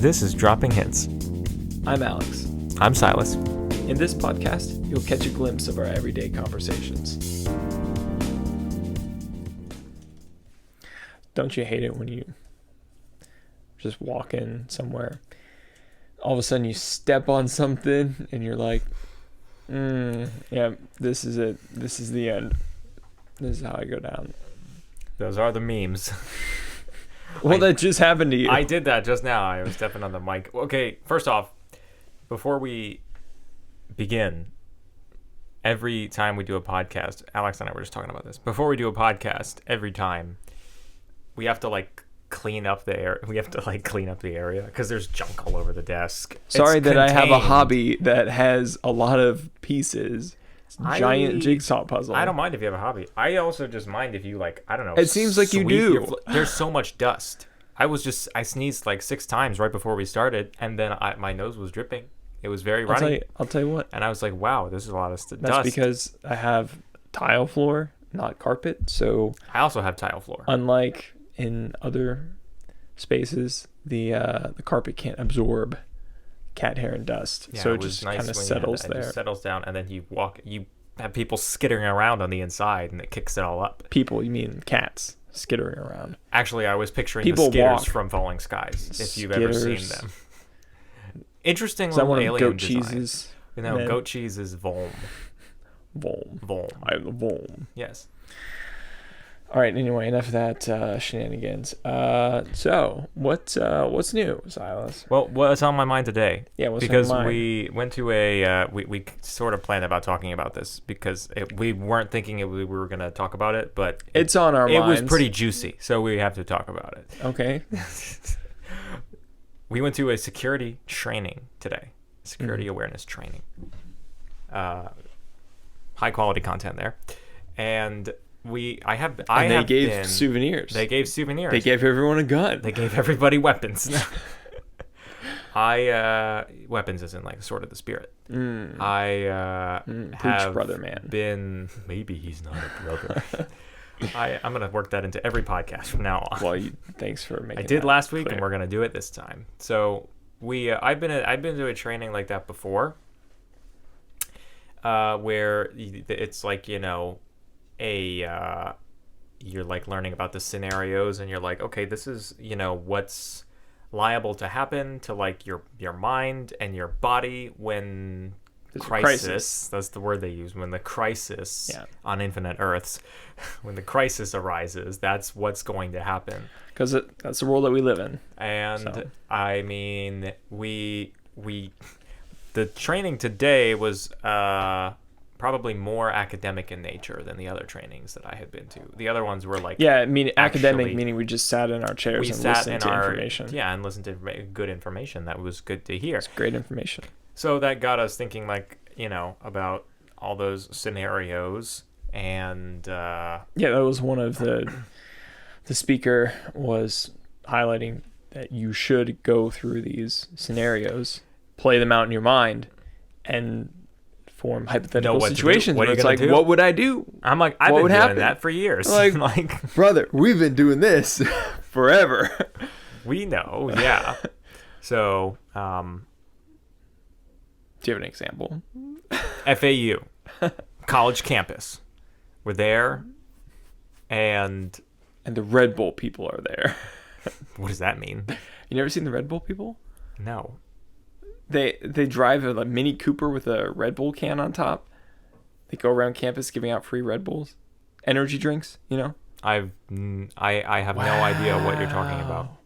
This is Dropping Hints. I'm Alex. I'm Silas. In this podcast, you'll catch a glimpse of our everyday conversations. Don't you hate it when you just walk in somewhere, all of a sudden you step on something and you're like, yeah, this is it. This is the end. This is how I go down. Those are the memes. Well, that just happened to you. I did that just now. I was stepping on the mic. Okay, first off, before we begin, every time we do a podcast, Alex and I were just talking about this. Before we do a podcast, every time, we have to clean up the air. We have to clean up the area because there's junk all over the desk. Sorry that I have a hobby that has a lot of pieces. Giant jigsaw puzzle. I don't mind if you have a hobby. I also just mind if you I don't know. It seems like you do. There's so much dust. I sneezed 6 times right before we started, and then my nose was dripping. It was very runny. I'll tell you what. And I was like, wow, this is a lot of dust. That's because I have tile floor, not carpet. So I also have tile floor. Unlike in other spaces, the carpet can't absorb cat hair and dust, so it just kind of settles there. It just settles down, and then you have people skittering around on the inside, and it kicks it all up. People, you mean cats skittering around? Actually, I was picturing the skitters from Falling Skies, if you've ever seen them. Interesting little alien goat design. Cheeses? No, goat cheese is Volm. Volm. I have the Volm. Yes. All right. Anyway, enough of that shenanigans. So what's new, Silas? Well, what's on my mind today? Yeah, what's because on your mind? We went to a we sort of planned about talking about this because we weren't thinking we were going to talk about it, but it's on our minds. It was pretty juicy, so we have to talk about it. Okay. We went to a security training today. Security awareness training. High quality content there, and. They gave souvenirs. They gave everyone a gun. They gave everybody weapons. Weapons isn't sort of the spirit. Preach, brother, man. Maybe he's not a brother. I'm gonna work that into every podcast from now on. Well, thanks for making. I did that last week, clear. and we're gonna do it this time. So I've been to a training like that before, where it's you're learning about the scenarios, and you're okay, this is what's liable to happen to your mind and your body when crisis. That's the word they use. When the crisis on Infinite Earths, when the crisis arises, that's what's going to happen. Because that's the world that we live in. And I mean, the training today was probably more academic in nature than the other trainings that I had been to. The other ones were academic meaning we just sat in our chairs and listened to information. Yeah, and listened to good information. That was good to hear. It's great information. So that got us thinking about all those scenarios, and that was one of the speaker was highlighting that you should go through these scenarios, play them out in your mind, and form hypothetical situations. What are you it's do? What would I do? I'm I've been doing that for years. Brother, we've been doing this forever. We know, yeah. So, do you have an example? FAU, college campus. We're there, and the Red Bull people are there. What does that mean? You never seen the Red Bull people? No. They drive a Mini Cooper with a Red Bull can on top. They go around campus giving out free Red Bulls, energy drinks. I have no idea what you're talking about.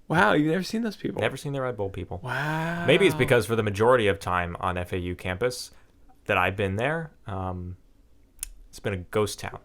Wow, you've never seen those people? Never seen the Red Bull people. Wow. Maybe it's because for the majority of time on FAU campus that I've been there, it's been a ghost town.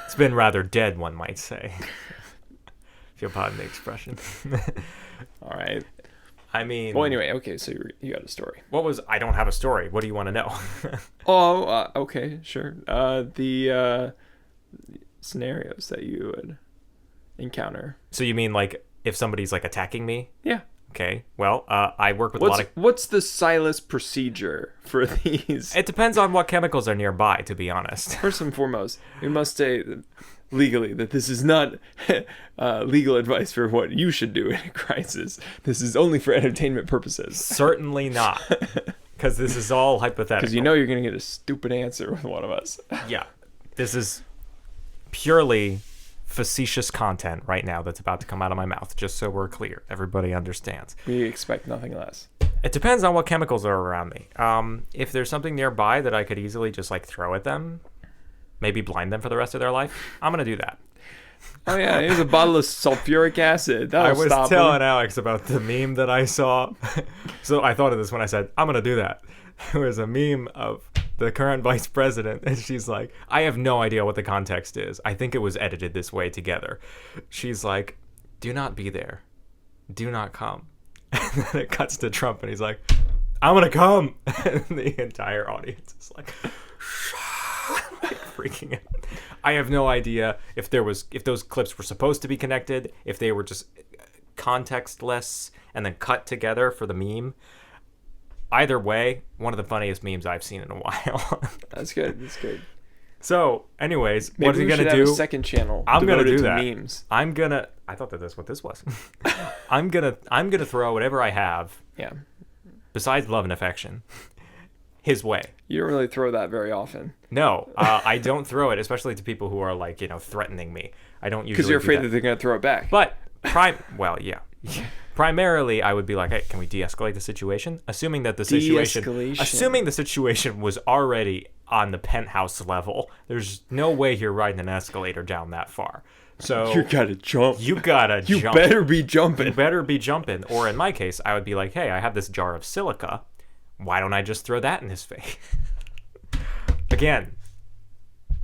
It's been rather dead, one might say. If you'll pardon the expression. All right. I mean... Well, anyway, okay, so you got a story. I don't have a story. What do you want to know? Okay, sure. The scenarios that you would encounter. So you mean if somebody's attacking me? Yeah. Okay. Well, I work with a lot of... What's the Silas procedure for these? It depends on what chemicals are nearby, to be honest. First and foremost, we must say legally that this is not legal advice for what you should do in a crisis. This is only for entertainment purposes. Certainly not. Because this is all hypothetical. Because you know you're going to get a stupid answer with one of us. Yeah. This is purely facetious content right now that's about to come out of my mouth, just so we're clear. Everybody understands. We expect nothing less. It depends on what chemicals are around me. If there's something nearby that I could easily just like throw at them, maybe blind them for the rest of their life, I'm going to do that. Oh yeah, here's a bottle of sulfuric acid. That'll I was stop telling them. Alex about the meme that I saw. So I thought of this when I said, I'm going to do that. There was a meme of the current vice president, and she's like, I have no idea what the context is. I think it was edited this way together. She's like, do not be there. Do not come. And then it cuts to Trump, and he's like, I'm going to come. And the entire audience is like, like freaking out. I have no idea if those clips were supposed to be connected, if they were just contextless and then cut together for the meme. Either way, one of the funniest memes I've seen in a while. That's good. That's good. So, anyways, Maybe what are you gonna do? Have a second channel. I'm gonna do to that. Memes. I thought that's what this was. I'm gonna throw whatever I have. Yeah. Besides love and affection, his way. You don't really throw that very often. No, I don't throw it, especially to people who are like threatening me. I don't usually. Because you're afraid that they're gonna throw it back. But well, yeah. Primarily, I would be like, hey, can we de-escalate the situation? Assuming the situation was already on the penthouse level. There's no way you're riding an escalator down that far. So you gotta jump. You gotta jump. You better be jumping. You better be jumping. Or in my case, I would be like, hey, I have this jar of silica. Why don't I just throw that in his face? Again,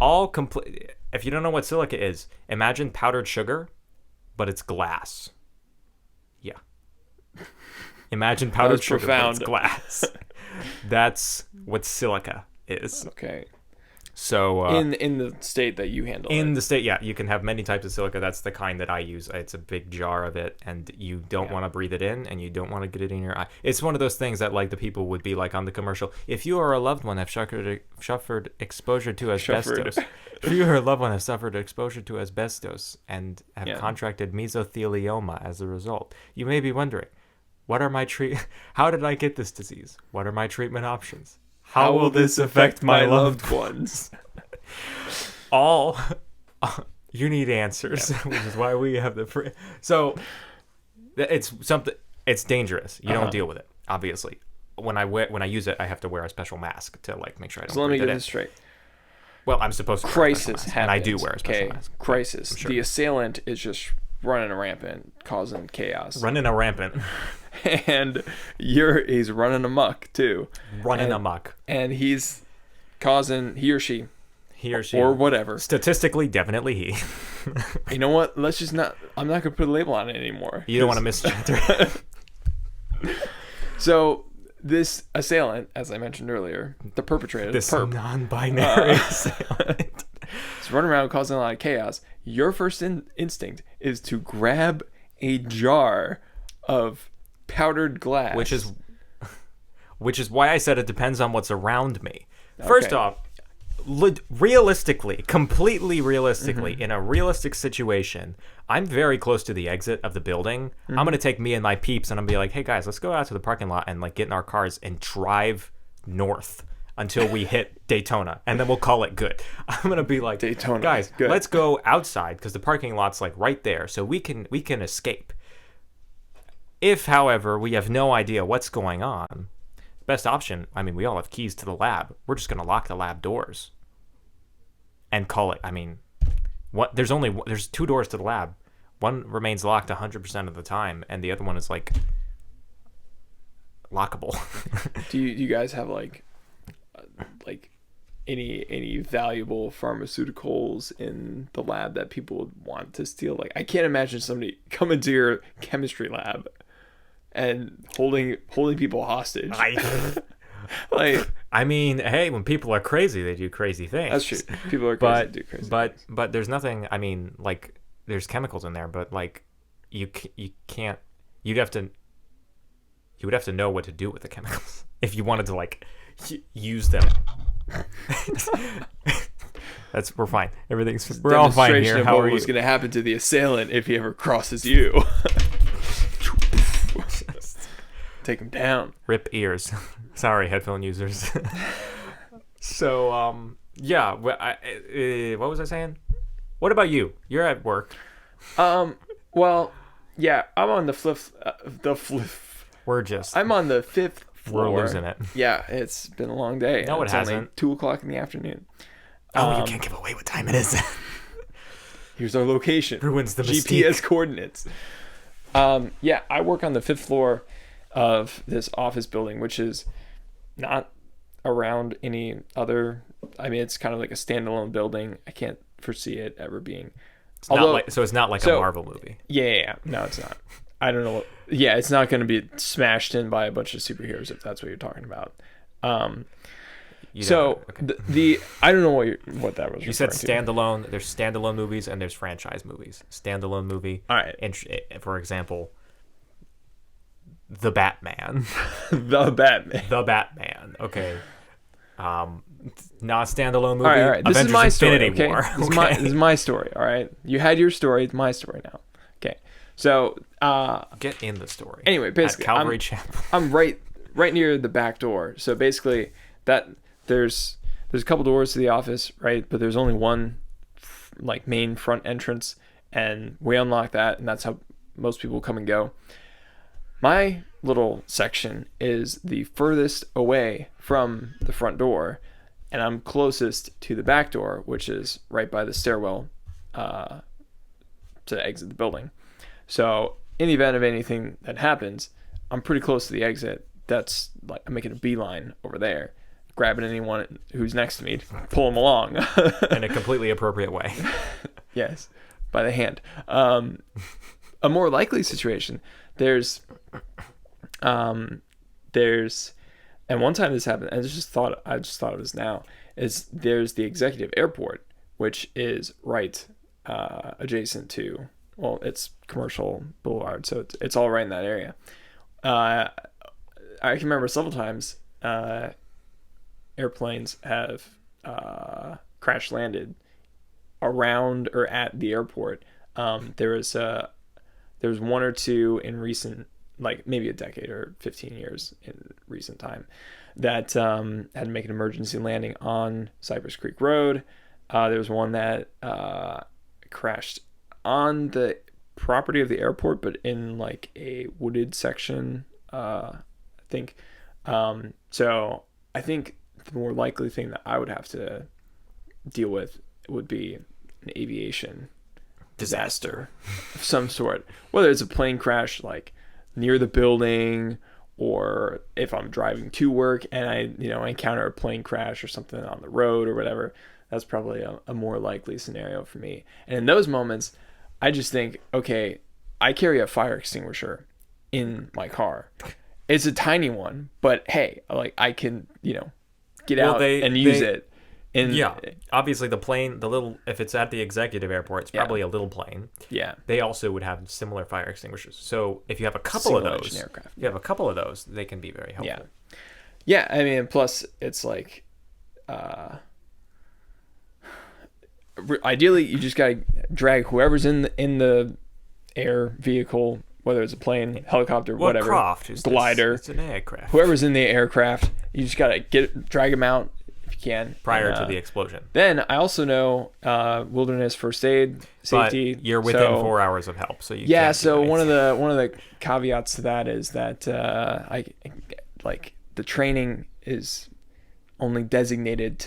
if you don't know what silica is, imagine powdered sugar, but it's glass. Yeah. Imagine powdered sugar, but it's glass. That's what silica is. Okay. So in the state that you handle the state, yeah, you can have many types of silica. That's the kind that I use. It's a big jar of it, and you don't want to breathe it in, and you don't want to get it in your eye. It's one of those things that like the people would be like on the commercial. If you or a loved one have suffered exposure to asbestos, if you or a loved one have suffered exposure to asbestos and have contracted mesothelioma as a result, you may be wondering, how did I get this disease? What are my treatment options? How will this affect my loved ones? You need answers, which is why we have the So it's something. It's dangerous. You don't deal with it. Obviously, when I use it, I have to wear a special mask to like make sure I don't. So let me breathe get it this straight. Well, I'm supposed to. Crisis wear a special mask, happens. and I do wear a special mask. Crisis. Sure. The assailant is just running rampant, causing chaos. Running a rampant. And he's running amok too. Amok. And he's causing he or she or whatever. Statistically, definitely he. You know what? I'm not gonna put a label on it anymore. You don't want to misgender. So this assailant, as I mentioned earlier, the perpetrator, this non-binary assailant, is running around causing a lot of chaos. Your first instinct is to grab a jar of powdered glass, which is why I said it depends on what's around me. First off, completely realistically, in a realistic situation, I'm very close to the exit of the building. I'm gonna take me and my peeps, and I'm gonna be like, hey guys, let's go out to the parking lot and like get in our cars and drive north until we hit Daytona, and then we'll call it good. I'm gonna be like, Daytona, guys, good. Let's go outside because the parking lot's like right there, so we can escape. If, however, we have no idea what's going on, best option, I mean, we all have keys to the lab. We're just going to lock the lab doors and call it. I mean, there's 2 doors to the lab. One remains locked 100% of the time, and the other one is like lockable. Do you guys have like any valuable pharmaceuticals in the lab that people would want to steal? Like, I can't imagine somebody coming to your chemistry lab and holding people hostage. Like, I mean, hey, when people are crazy, they do crazy things. That's true. People are crazy, they do crazy things. But there's nothing. I mean, like, there's chemicals in there, but like, you can't. You would have to know what to do with the chemicals if you wanted to like use them. We're fine. We're all fine Demonstration here. of How what are was you? going to happen to the assailant if he ever crosses you. Take him down. Rip ears. Sorry, headphone users. So, yeah. What was I saying? What about you? You're at work. Well, yeah, I'm on the fifth. I'm on the fifth floor. We're losing it. Yeah, it's been a long day. No, it it's only hasn't. 2:00 in the afternoon. You can't give away what time it is. Here's our location. Ruins the GPS mystique. coordinates. Yeah, I work on the fifth floor of this office building, which is not around any other. I mean, it's kind of like a standalone building. I can't foresee it ever being. It's not like a Marvel movie. Yeah. No, it's not. I don't know. Yeah, it's not going to be smashed in by a bunch of superheroes if that's what you're talking about. The I don't know what that was. You said standalone. There's standalone movies and there's franchise movies. Standalone movie. All right. For example, The Batman. The Batman. The Batman. Okay. Not standalone movie. All right. This Avengers is my story. Infinity Okay. War. This is my story. All right. You had your story. It's my story now. Okay. So get in the story. Anyway, basically, at Calvary Chapel. I'm right near the back door. So basically, there's a couple doors to the office, right? But there's only one like main front entrance, and we unlock that, and that's how most people come and go. My little section is the furthest away from the front door, and I'm closest to the back door, which is right by the stairwell to exit the building. So in the event of anything that happens, I'm pretty close to the exit. That's like I'm making a beeline over there, grabbing anyone who's next to me to pull them along. In a completely appropriate way. Yes, by the hand. A more likely situation, there's, and one time this happened, and I just thought of this now, is there's the executive airport, which is right adjacent to, well, it's Commercial Boulevard, so it's all right in that area. I can remember several times airplanes have crash landed around or at the airport. There was one or two in recent, like maybe a decade or 15 years in recent time, that had to make an emergency landing on Cypress Creek Road. There was one that crashed on the property of the airport, but in like a wooded section, I think. So I think the more likely thing that I would have to deal with would be an aviation disaster of some sort, whether it's a plane crash like near the building, or if I'm driving to work and I encounter a plane crash or something on the road or whatever. That's probably a more likely scenario for me. And in those moments, I just think, okay, I carry a fire extinguisher in my car. It's a tiny one, but hey, like I can, get out and use it. Yeah, obviously the plane, if it's at the executive airport, it's probably a little plane. Yeah. They also would have similar fire extinguishers. So if you have a couple of those, they can be very helpful. Yeah. I mean, plus it's like, ideally you just gotta drag whoever's in the air vehicle, whether it's a plane, helicopter, whatever, glider. It's an aircraft. Whoever's in the aircraft, you just gotta drag them out if you can prior to the explosion. Then I also know wilderness first aid safety. But you're within 4 hours of help, so you can't So one of the caveats to that is that the training is only designated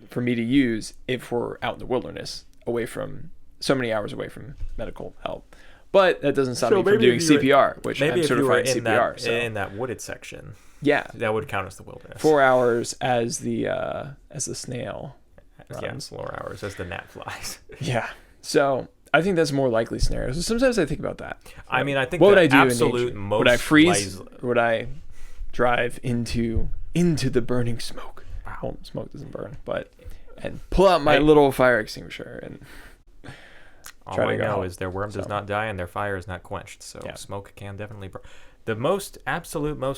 for me to use if we're out in the wilderness, away from so many hours away from medical help. But that doesn't stop me from doing CPR, which I'm certified in CPR. In that wooded section, that would count as the wilderness. 4 hours as the snail runs. Yeah, 4 hours as the gnat flies. Yeah. So I think that's a more likely scenario. So sometimes I think about that. I mean, I think what would I do absolute most would I freeze? Or would I drive into the burning smoke? Wow. Well, smoke doesn't burn, and pull out my little fire extinguisher and. All I know is their worm does not die and their fire is not quenched. So smoke can definitely burn. The most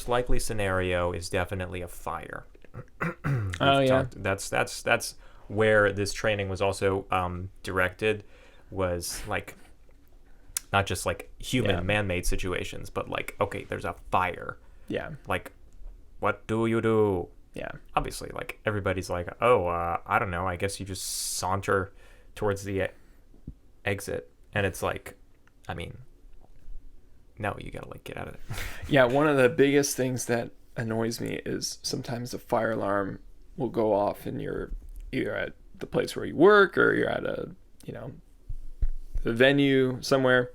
likely scenario is definitely a fire. Oh yeah. That's where this training was also directed was like not just like human man-made situations, but like, okay, there's a fire. Yeah. Like, what do you do? Yeah. Obviously, like everybody's like, oh, I don't know. I guess you just saunter towards the exit, and it's like, I mean, no, you gotta like get out of there. Yeah. One of the biggest things that annoys me is sometimes the fire alarm will go off, and you're either at the place where you work or you're at a, the venue somewhere,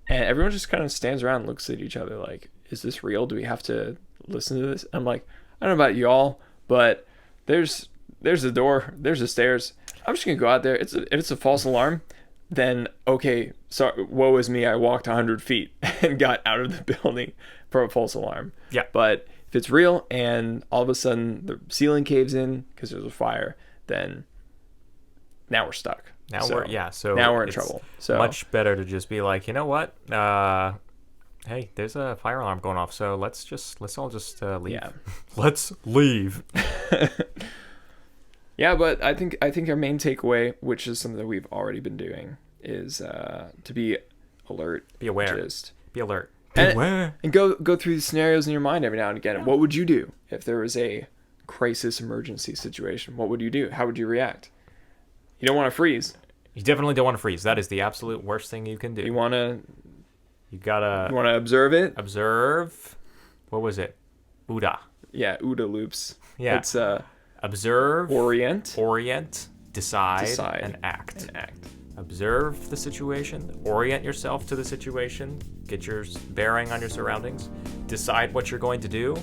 and everyone just kind of stands around and looks at each other like, is this real? Do we have to listen to this? I'm like, I don't know about y'all, but there's a door, there's the stairs. I'm just gonna go out there. If it's a false alarm, then okay, sorry, woe is me. I walked 100 feet and got out of the building for a false alarm. Yeah. But if it's real and all of a sudden the ceiling caves in because there's a fire, then now we're stuck. Now so now we're in trouble. So much better to just be like, you know what? Hey, there's a fire alarm going off, so let's all just leave. Yeah. Let's leave. Yeah, but I think our main takeaway, which is something that we've already been doing, is to be alert. Be aware. Be alert. Be aware. And go through these scenarios in your mind every now and again. Yeah. What would you do if there was a crisis emergency situation? What would you do? How would you react? You don't want to freeze. You definitely don't want to freeze. That is the absolute worst thing you can do. You gotta observe it. Observe. What was it? OODA. Yeah, OODA loops. Yeah. It's observe. Orient. Decide. And act. Observe the situation. Orient yourself to the situation. Get your bearing on your surroundings. Decide what you're going to do.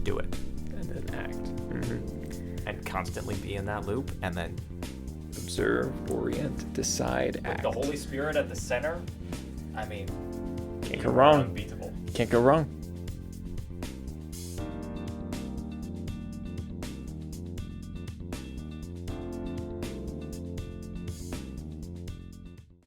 Do it. And then act. Mm-hmm. And constantly be in that loop. And then observe, orient, decide, act. With the Holy Spirit at the center. I mean, can't go wrong. Unbeatable. Can't go wrong.